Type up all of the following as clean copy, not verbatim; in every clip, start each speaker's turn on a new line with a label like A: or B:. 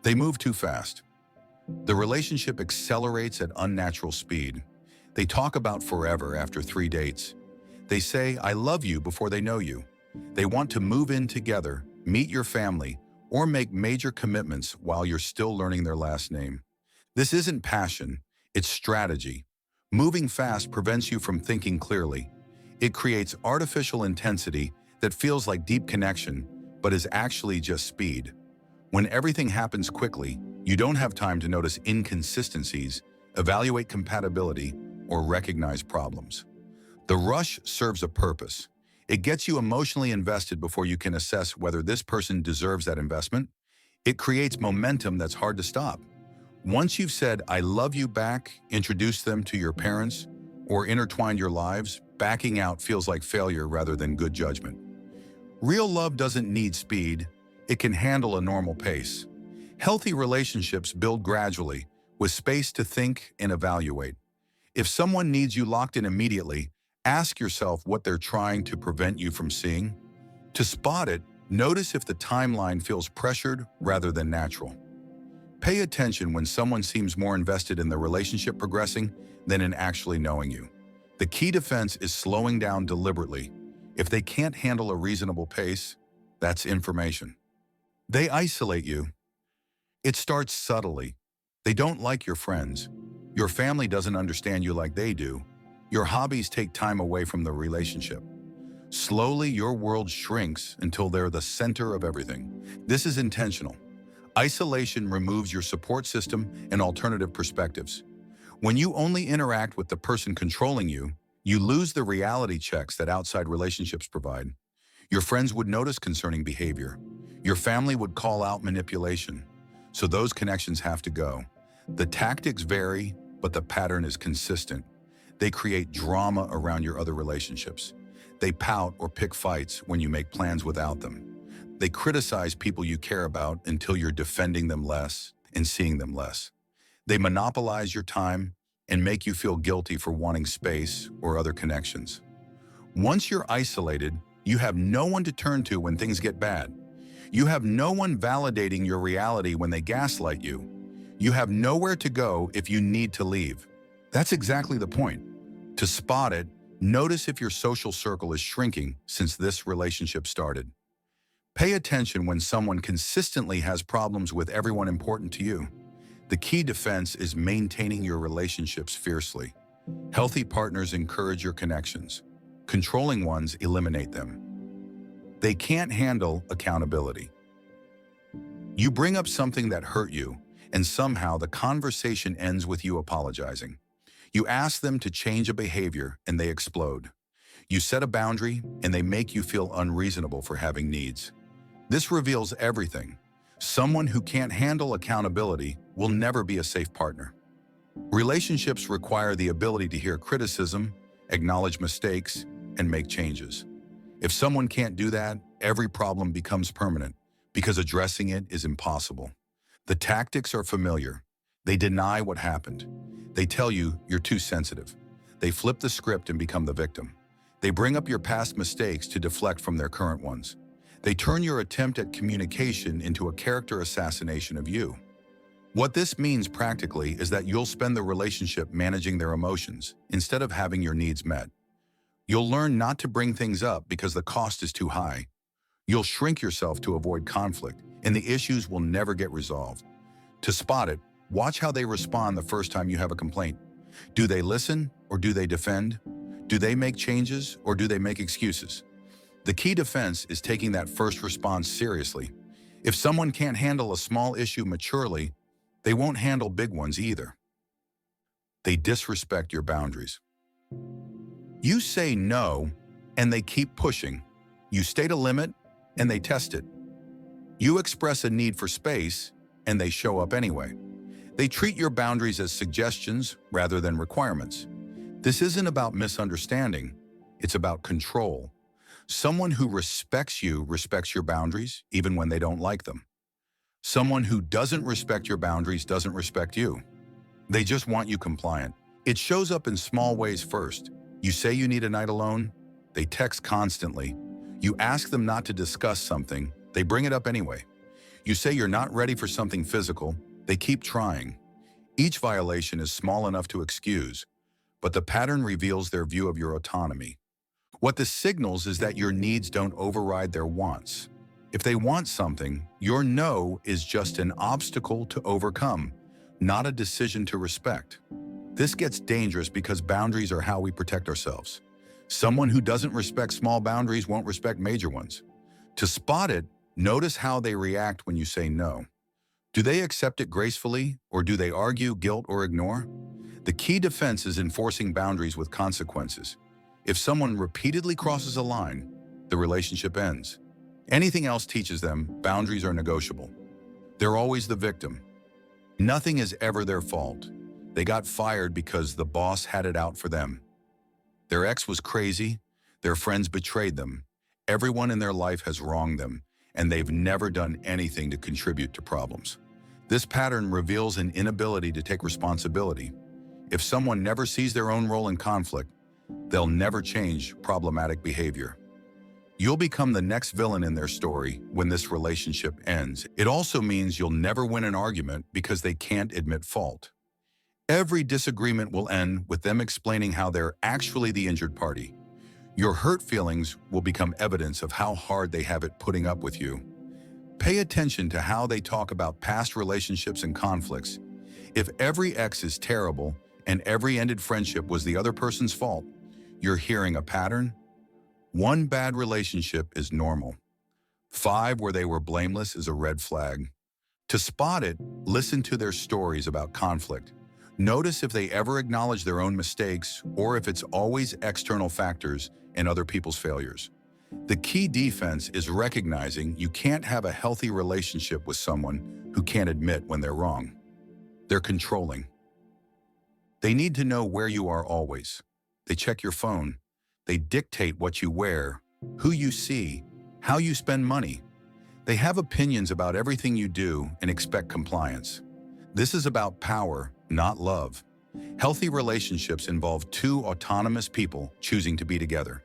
A: They move too fast. The relationship accelerates at unnatural speed. They talk about forever after 3 dates. They say, "I love you" before they know you. They want to move in together, meet your family, or make major commitments while you're still learning their last name. This isn't passion, it's strategy. Moving fast prevents you from thinking clearly. It creates artificial intensity that feels like deep connection, but is actually just speed. When everything happens quickly, you don't have time to notice inconsistencies, evaluate compatibility, or recognize problems. The rush serves a purpose. It gets you emotionally invested before you can assess whether this person deserves that investment. It creates momentum that's hard to stop. Once you've said, "I love you" back, introduced them to your parents, or intertwined your lives, backing out feels like failure rather than good judgment. Real love doesn't need speed. It can handle a normal pace. Healthy relationships build gradually, with space to think and evaluate. If someone needs you locked in immediately, ask yourself what they're trying to prevent you from seeing. To spot it, notice if the timeline feels pressured rather than natural. Pay attention when someone seems more invested in the relationship progressing than in actually knowing you. The key defense is slowing down deliberately. If they can't handle a reasonable pace, that's information. They isolate you. It starts subtly. They don't like your friends. Your family doesn't understand you like they do. Your hobbies take time away from the relationship. Slowly, your world shrinks until they're the center of everything. This is intentional. Isolation removes your support system and alternative perspectives. When you only interact with the person controlling you, you lose the reality checks that outside relationships provide. Your friends would notice concerning behavior. Your family would call out manipulation. So those connections have to go. The tactics vary, but the pattern is consistent. They create drama around your other relationships. They pout or pick fights when you make plans without them. They criticize people you care about until you're defending them less and seeing them less. They monopolize your time and make you feel guilty for wanting space or other connections. Once you're isolated, you have no one to turn to when things get bad. You have no one validating your reality when they gaslight you. You have nowhere to go if you need to leave. That's exactly the point. To spot it, notice if your social circle is shrinking since this relationship started. Pay attention when someone consistently has problems with everyone important to you. The key defense is maintaining your relationships fiercely. Healthy partners encourage your connections. Controlling ones eliminate them. They can't handle accountability. You bring up something that hurt you, and somehow the conversation ends with you apologizing. You ask them to change a behavior, and they explode. You set a boundary, and they make you feel unreasonable for having needs. This reveals everything. Someone who can't handle accountability will never be a safe partner. Relationships require the ability to hear criticism, acknowledge mistakes, and make changes. If someone can't do that, every problem becomes permanent because addressing it is impossible. The tactics are familiar. They deny what happened. They tell you you're too sensitive. They flip the script and become the victim. They bring up your past mistakes to deflect from their current ones. They turn your attempt at communication into a character assassination of you. What this means practically is that you'll spend the relationship managing their emotions instead of having your needs met. You'll learn not to bring things up because the cost is too high. You'll shrink yourself to avoid conflict, and the issues will never get resolved. To spot it, watch how they respond the first time you have a complaint. Do they listen or do they defend? Do they make changes or do they make excuses? The key defense is taking that first response seriously. If someone can't handle a small issue maturely, they won't handle big ones either. They disrespect your boundaries. You say no, and they keep pushing. You state a limit, and they test it. You express a need for space, and they show up anyway. They treat your boundaries as suggestions rather than requirements. This isn't about misunderstanding, it's about control. Someone who respects you respects your boundaries, even when they don't like them. Someone who doesn't respect your boundaries doesn't respect you. They just want you compliant. It shows up in small ways first. You say you need a night alone, they text constantly. You ask them not to discuss something, they bring it up anyway. You say you're not ready for something physical, they keep trying. Each violation is small enough to excuse, but the pattern reveals their view of your autonomy. What this signals is that your needs don't override their wants. If they want something, your no is just an obstacle to overcome, not a decision to respect. This gets dangerous because boundaries are how we protect ourselves. Someone who doesn't respect small boundaries won't respect major ones. To spot it, notice how they react when you say no. Do they accept it gracefully, or do they argue, guilt, or ignore? The key defense is enforcing boundaries with consequences. If someone repeatedly crosses a line, the relationship ends. Anything else teaches them boundaries are negotiable. They're always the victim. Nothing is ever their fault. They got fired because the boss had it out for them. Their ex was crazy, their friends betrayed them, everyone in their life has wronged them, and they've never done anything to contribute to problems. This pattern reveals an inability to take responsibility. If someone never sees their own role in conflict, they'll never change problematic behavior. You'll become the next villain in their story when this relationship ends. It also means you'll never win an argument because they can't admit fault. Every disagreement will end with them explaining how they're actually the injured party. Your hurt feelings will become evidence of how hard they have it putting up with you. Pay attention to how they talk about past relationships and conflicts. If every ex is terrible and every ended friendship was the other person's fault, you're hearing a pattern. 1 bad relationship is normal. 5 where they were blameless is a red flag. To spot it, listen to their stories about conflict. Notice if they ever acknowledge their own mistakes or if it's always external factors and other people's failures. The key defense is recognizing you can't have a healthy relationship with someone who can't admit when they're wrong. They're controlling. They need to know where you are always. They check your phone. They dictate what you wear, who you see, how you spend money. They have opinions about everything you do and expect compliance. This is about power, not love. Healthy relationships involve 2 autonomous people choosing to be together.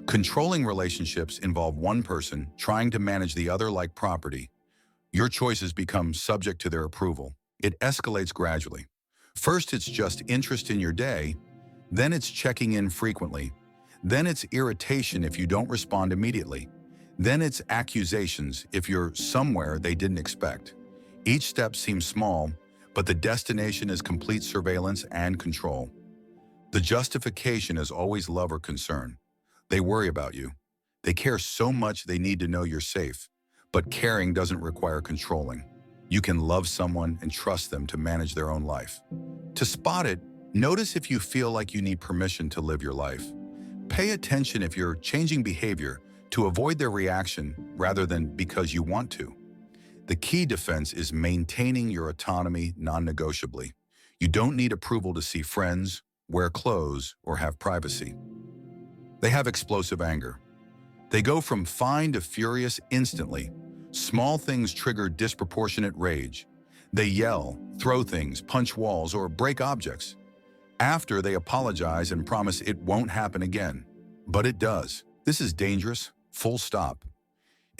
A: Controlling relationships involve one person trying to manage the other like property. Your choices become subject to their approval. It escalates gradually. First, it's just interest in your day. Then it's checking in frequently. Then it's irritation if you don't respond immediately. Then it's accusations if you're somewhere they didn't expect. Each step seems small, but the destination is complete surveillance and control. The justification is always love or concern. They worry about you. They care so much they need to know you're safe. But caring doesn't require controlling. You can love someone and trust them to manage their own life. To spot it, notice if you feel like you need permission to live your life. Pay attention if you're changing behavior to avoid their reaction rather than because you want to. The key defense is maintaining your autonomy non-negotiably. You don't need approval to see friends, wear clothes, or have privacy. They have explosive anger. They go from fine to furious instantly. Small things trigger disproportionate rage. They yell, throw things, punch walls, or break objects. After, they apologize and promise it won't happen again. But it does. This is dangerous, full stop.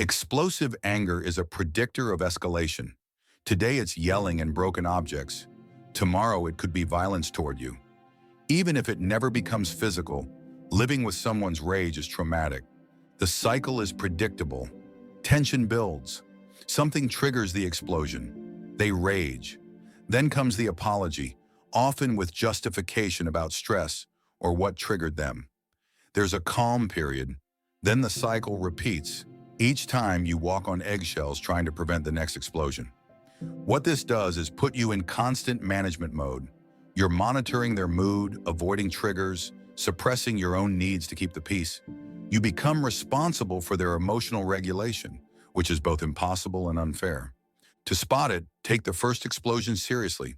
A: Explosive anger is a predictor of escalation. Today it's yelling and broken objects. Tomorrow it could be violence toward you. Even if it never becomes physical, living with someone's rage is traumatic. The cycle is predictable. Tension builds. Something triggers the explosion. They rage. Then comes the apology, often with justification about stress or what triggered them. There's a calm period. Then the cycle repeats. Each time you walk on eggshells trying to prevent the next explosion. What this does is put you in constant management mode. You're monitoring their mood, avoiding triggers, suppressing your own needs to keep the peace. You become responsible for their emotional regulation, which is both impossible and unfair. To spot it, take the first explosion seriously.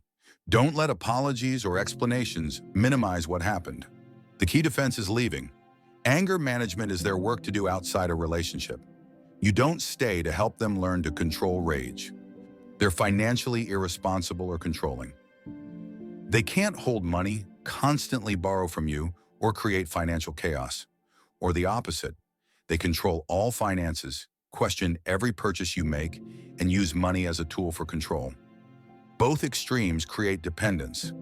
A: Don't let apologies or explanations minimize what happened. The key defense is leaving. Anger management is their work to do outside a relationship. You don't stay to help them learn to control rage. They're financially irresponsible or controlling. They can't hold money, constantly borrow from you, or create financial chaos. Or the opposite. They control all finances, question every purchase you make, and use money as a tool for control. Both extremes create dependence.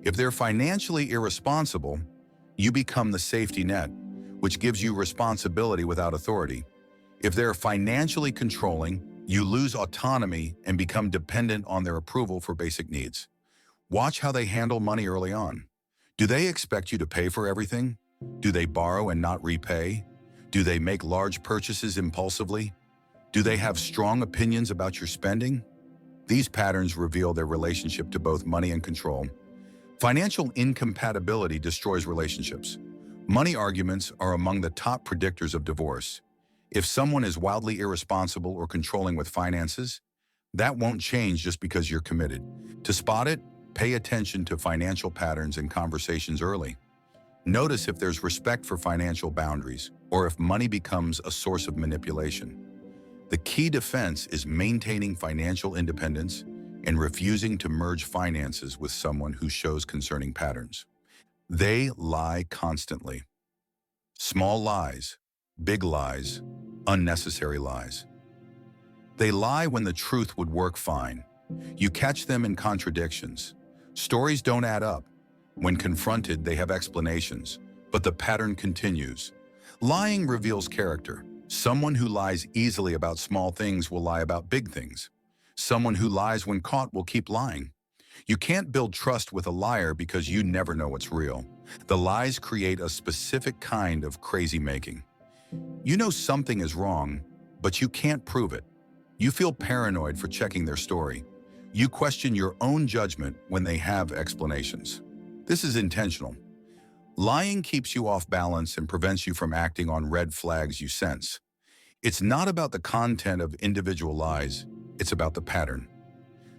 A: If they're financially irresponsible, you become the safety net, which gives you responsibility without authority. If they're financially controlling, you lose autonomy and become dependent on their approval for basic needs. Watch how they handle money early on. Do they expect you to pay for everything? Do they borrow and not repay? Do they make large purchases impulsively? Do they have strong opinions about your spending? These patterns reveal their relationship to both money and control. Financial incompatibility destroys relationships. Money arguments are among the top predictors of divorce. If someone is wildly irresponsible or controlling with finances, that won't change just because you're committed. To spot it, pay attention to financial patterns and conversations early. Notice if there's respect for financial boundaries or if money becomes a source of manipulation. The key defense is maintaining financial independence and refusing to merge finances with someone who shows concerning patterns. They lie constantly. Small lies, big lies, unnecessary lies. They lie when the truth would work fine. You catch them in contradictions. Stories don't add up. When confronted, they have explanations, but the pattern continues. Lying reveals character. Someone who lies easily about small things will lie about big things. Someone who lies when caught will keep lying. You can't build trust with a liar because you never know what's real. The lies create a specific kind of crazy making. You know something is wrong, but you can't prove it. You feel paranoid for checking their story. You question your own judgment when they have explanations. This is intentional. Lying keeps you off balance and prevents you from acting on red flags you sense. It's not about the content of individual lies, it's about the pattern.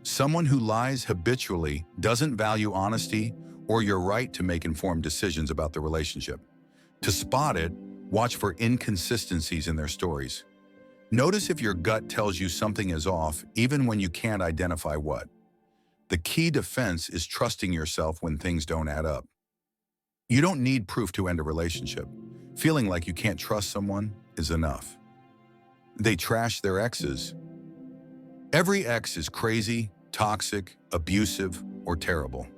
A: Someone who lies habitually doesn't value honesty or your right to make informed decisions about the relationship. To spot it, watch for inconsistencies in their stories. Notice if your gut tells you something is off, even when you can't identify what. The key defense is trusting yourself when things don't add up. You don't need proof to end a relationship. Feeling like you can't trust someone is enough. They trash their exes. Every ex is crazy, toxic, abusive, or terrible.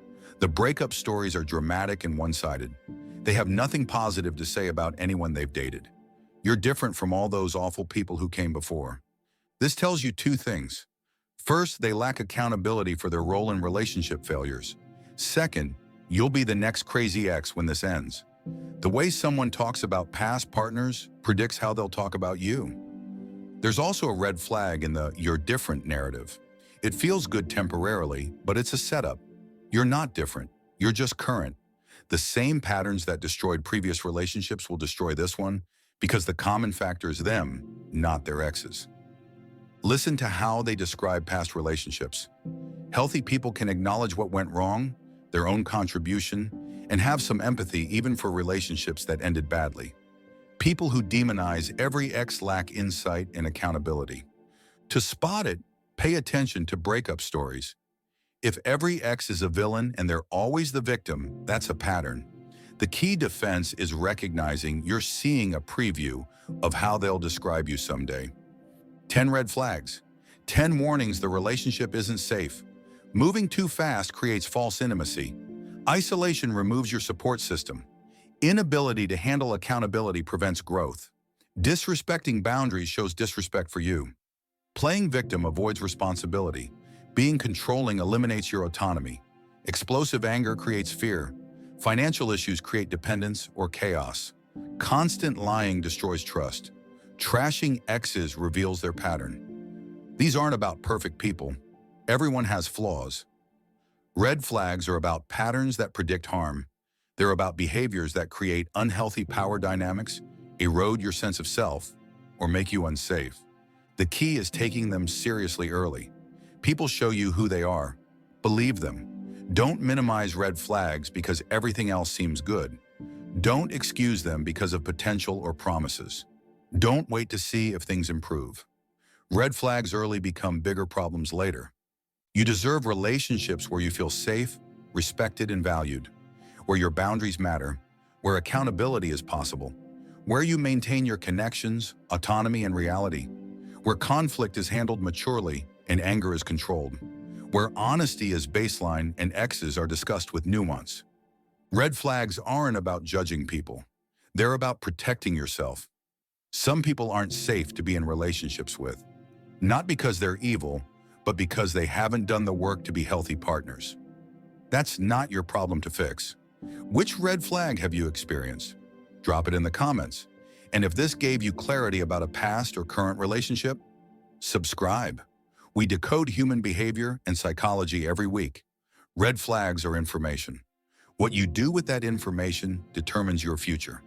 A: The breakup stories are dramatic and one-sided. They have nothing positive to say about anyone they've dated. You're different from all those awful people who came before. This tells you two things. First, they lack accountability for their role in relationship failures. Second, you'll be the next crazy ex when this ends. The way someone talks about past partners predicts how they'll talk about you. There's also a red flag in the "you're different" narrative. It feels good temporarily, but it's a setup. You're not different. You're just current. The same patterns that destroyed previous relationships will destroy this one because the common factor is them, not their exes. Listen to how they describe past relationships. Healthy people can acknowledge what went wrong, their own contribution, and have some empathy even for relationships that ended badly. People who demonize every ex lack insight and accountability. To spot it, pay attention to breakup stories. If every ex is a villain and they're always the victim, that's a pattern. The key defense is recognizing you're seeing a preview of how they'll describe you someday. 10 red flags. 10 warnings the relationship isn't safe. Moving too fast creates false intimacy. Isolation removes your support system. Inability to handle accountability prevents growth. Disrespecting boundaries shows disrespect for you. Playing victim avoids responsibility. Being controlling eliminates your autonomy. Explosive anger creates fear. Financial issues create dependence or chaos. Constant lying destroys trust. Trashing exes reveals their pattern. These aren't about perfect people. Everyone has flaws. Red flags are about patterns that predict harm. They're about behaviors that create unhealthy power dynamics, erode your sense of self, or make you unsafe. The key is taking them seriously early. People show you who they are. Believe them. Don't minimize red flags because everything else seems good. Don't excuse them because of potential or promises. Don't wait to see if things improve. Red flags early become bigger problems later. You deserve relationships where you feel safe, respected, and valued, where your boundaries matter, where accountability is possible, where you maintain your connections, autonomy, and reality. where conflict is handled maturely and anger is controlled, where honesty is baseline and X's are discussed with nuance. Red flags aren't about judging people. They're about protecting yourself. Some people aren't safe to be in relationships with, not because they're evil, but because they haven't done the work to be healthy partners. That's not your problem to fix. Which red flag have you experienced? Drop it in the comments. And if this gave you clarity about a past or current relationship, subscribe. We decode human behavior and psychology every week. Red flags are information. What you do with that information determines your future.